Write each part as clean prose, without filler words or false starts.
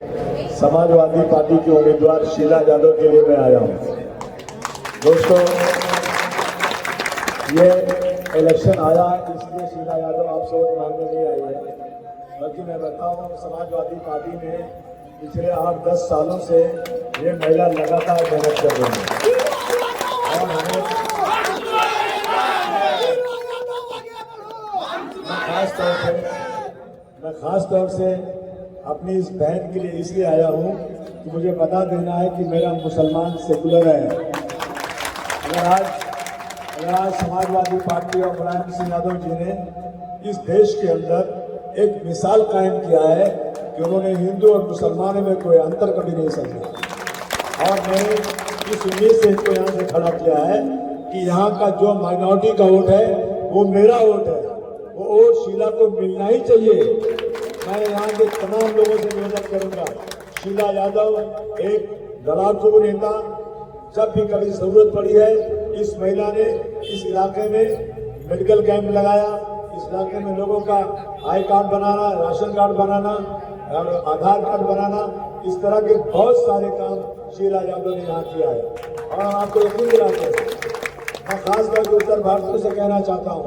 Samajwadi party के उम्मीदवार शीला यादव के लिए मैं आया हूं। दोस्तों, ये इलेक्शन आया इसलिए शीला यादव आपसे वोट मांगने नहीं आई है, बल्कि मैं बताऊं समाजवादी पार्टी में पिछले 8-10 सालों से ये महिला लगातार मेहनत कर रही है और हमें मैं खास तौर से अपनी इस बहन के लिए इसलिए आया हूं कि मुझे बता देना है कि मेरा मुसलमान सेकुलर है। अगर आज समाजवादी पार्टी और मुलायम सिंह यादव जी ने इस देश के अंदर एक मिसाल कायम किया है कि उन्होंने हिंदू और मुसलमानों में कोई अंतर कभी नहीं समझा, और मैंने इस उम्मीद से इनको यहाँ से खड़ा किया है कि यहाँ का जो माइनॉरिटी का वोट है वो मेरा वोट है, वो वोट शीला को मिलना ही चाहिए। मैं यहाँ के तमाम लोगों से निवेदन करूंगा, शीला यादव एक लड़ाकू नेता, जब भी कभी जरूरत पड़ी है इस महिला ने इस इलाके में मेडिकल कैंप लगाया, इस इलाके में लोगों का आई कार्ड बनाना, राशन कार्ड बनाना, आधार कार्ड बनाना, इस तरह के बहुत सारे काम शीला यादव ने यहाँ किया है। और आपको यकीन दिलाते हैं, मैं खासतौर पर उत्तर भारतीयों से कहना चाहता हूँ,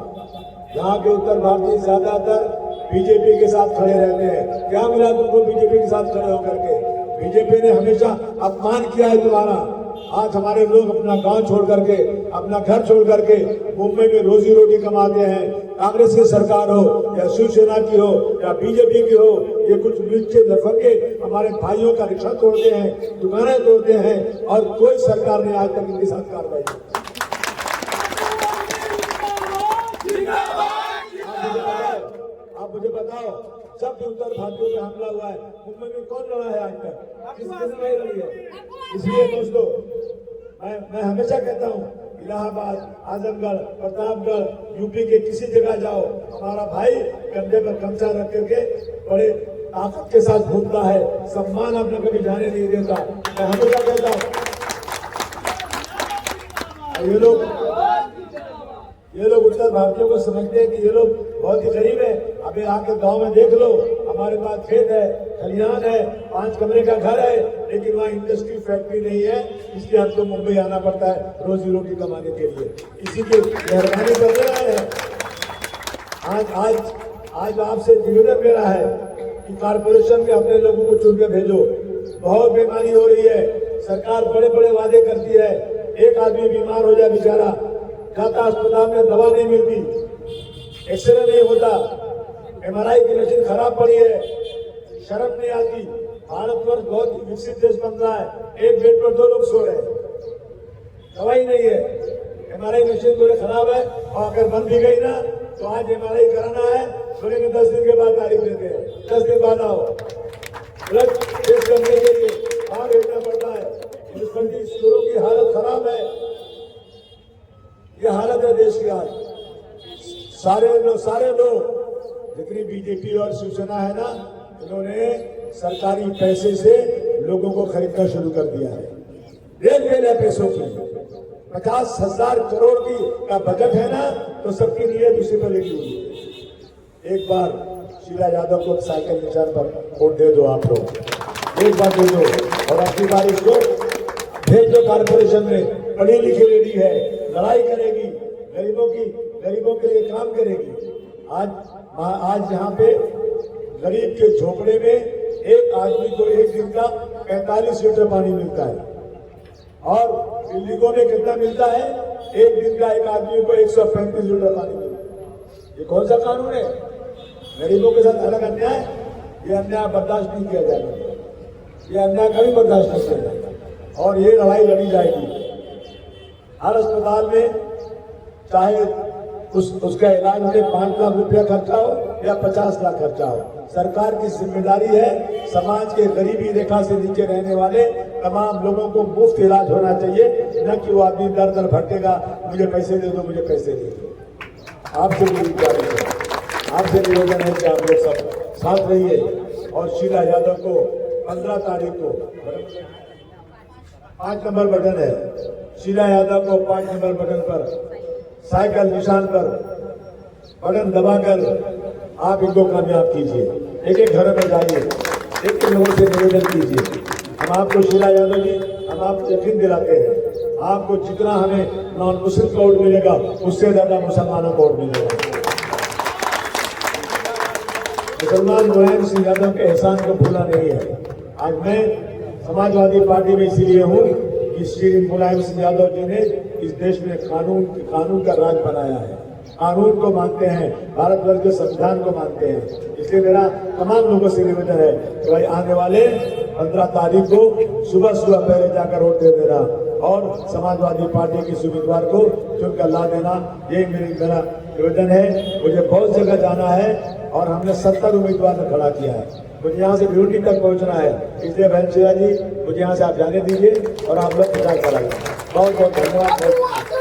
यहाँ के उत्तर भारतीय ज्यादातर बीजेपी के साथ खड़े रहते हैं। क्या मिला तुमको बीजेपी के साथ खड़े होकर के? बीजेपी ने हमेशा अपमान किया है तुम्हारा। आज हमारे लोग अपना गांव छोड़ करके, अपना घर छोड़ करके मुंबई में रोजी रोटी कमाते हैं। कांग्रेस की सरकार हो या शिवसेना की हो या बीजेपी की हो, ये कुछ नीचे लफंगे हमारे भाइयों का रिक्शा तोड़ते हैं, दुकानें तोड़ते हैं, और कोई सरकार ने आज तक इनके साथ कार्रवाई की। आप मुझे बताओ, जब भी उत्तर भारतीयों पे हमला हुआ है मुंबई में कौन लड़ा है आज तक? किसने नहीं लड़ी है? इसलिए दोस्तों, मैं हमेशा कहता हूँ, इलाहाबाद, आजमगढ़, प्रतापगढ़, यूपी के किसी जगह जाओ, हमारा भाई कंधे पर गमछा रख करके बड़े ताकत के साथ घूमता है, सम्मान अपना कभी जाने नहीं देता। मैं हमेशा कहता हूँ, ये लोग उत्तर भारतीयों को समझते हैं कि ये लोग बहुत ही गरीब है। अभी आके गांव में देख लो, हमारे पास खेत है, खलिहान है, 5 कमरे का घर है, लेकिन वहाँ इंडस्ट्री फैक्ट्री नहीं है, इसलिए हमको मुंबई आना पड़ता है रोजी रोटी कमाने के लिए। इसी की मेहरबानी कर रहे हैं। आज आपसे निवेदन मेरा है कि कारपोरेशन में अपने लोगों को चुन के भेजो। बहुत बीमारी हो रही है, सरकार बड़े बड़े वादे करती है, एक आदमी बीमार हो जाए बेचारा, जाता अस्पताल में दवा नहीं मिलती, एक्सरे नहीं होता, MRI की मशीन खराब पड़ी है, शर्म नहीं आती। भारतवर्ष बहुत विकसित देश बन रहा है, एक बेड पर 2 लोग सो रहे हैं, दवाई नहीं है, MRI मशीन थोड़ी खराब है, और अगर बन भी गई ना तो आज MRI कराना है, बोलेंगे 10 दिन के बाद तारीख देते हैं, 10 दिन बाद आओ। ब्लड टेस्ट करने के लिए बाहर भेजना पड़ता है। स्कूलों की हालत खराब है, ये हालत है देश की। आज सारे लोग जितनी बीजेपी और शिवसेना है ना, इन्होंने सरकारी पैसे से लोगों को खरीदना शुरू कर दिया है। रेल पैसों की 50,000 करोड़ की का बजट है ना, तो सबकी नीयत उसी पर लगी हुई है। एक बार शीला यादव को साइकिल निशान पर वोट दे दो, आप लोग एक बार दे दो, और अपनी बार इसको भेज दो कारपोरेशन में। पढ़ी लिखी लेडी है, लड़ाई करेगी, गरीबों के लिए काम करेगी। आज यहाँ पे गरीब के झोपड़े में एक आदमी को एक दिन का 45 लीटर पानी मिलता है, और दिल्ली में कितना मिलता है? एक दिन का एक आदमी को 135 लीटर पानी मिलता है। ये कौन सा कानून है? गरीबों के साथ अलग अन्याय, ये अन्याय बर्दाश्त नहीं किया जाएगा, ये अन्याय कभी बर्दाश्त नहीं किया जाएगा, और ये लड़ाई लड़ी जाएगी। हर अस्पताल में चाहे उसका इलाज में 5 लाख रुपया खर्चा हो या 50 लाख खर्चा हो, सरकार की जिम्मेदारी है समाज के गरीबी रेखा से नीचे रहने वाले तमाम लोगों को मुफ्त इलाज होना चाहिए, न कि वो आदमी दर दर भटकेगा, मुझे पैसे दे दो, मुझे पैसे दे दो। आपसे निवेदन है कि आप लोग सब साथ रहिए, और शीला यादव को 15 तारीख को 5 नंबर बटन है, शीला यादव को 5 नंबर बटन पर साइकिल निशान पर बटन दबाकर आप इनको कामयाब कीजिए। एक एक घर में जाइए, एक लोगों से निवेदन कीजिए। हम आपको शीला यादव जी, हम आपको यकीन दिलाते हैं, आपको जितना हमें नॉन मुस्लिम का वोट मिलेगा उससे ज्यादा मुसलमानों को वोट मिलेगा। मुसलमान मुलायम सिंह यादव के एहसान को भूला नहीं है। आज मैं समाजवादी पार्टी में इसीलिए हूँ कि श्री मुलायम सिंह यादव जी ने इस देश में कानून का राज बनाया है, कानून को मानते हैं, भारतवर्ष के संविधान को मानते हैं। इसलिए मेरा तमाम लोगों से निवेदन है कि भाई आने वाले 15 तारीख को सुबह सुबह पहले जाकर वोट दे देना और समाजवादी पार्टी के उम्मीदवार को चुनकर ला देना, ये मेरा निवेदन है। मुझे बहुत जगह जाना है और हमने 70 उम्मीदवार खड़ा किया है। मुझे यहाँ से ड्यूटी तक पहुँचना है, इसलिए बहन शीला जी मुझे यहाँ से आप जाने दीजिए और आप लोग प्रचार कराइए। बहुत बहुत धन्यवाद।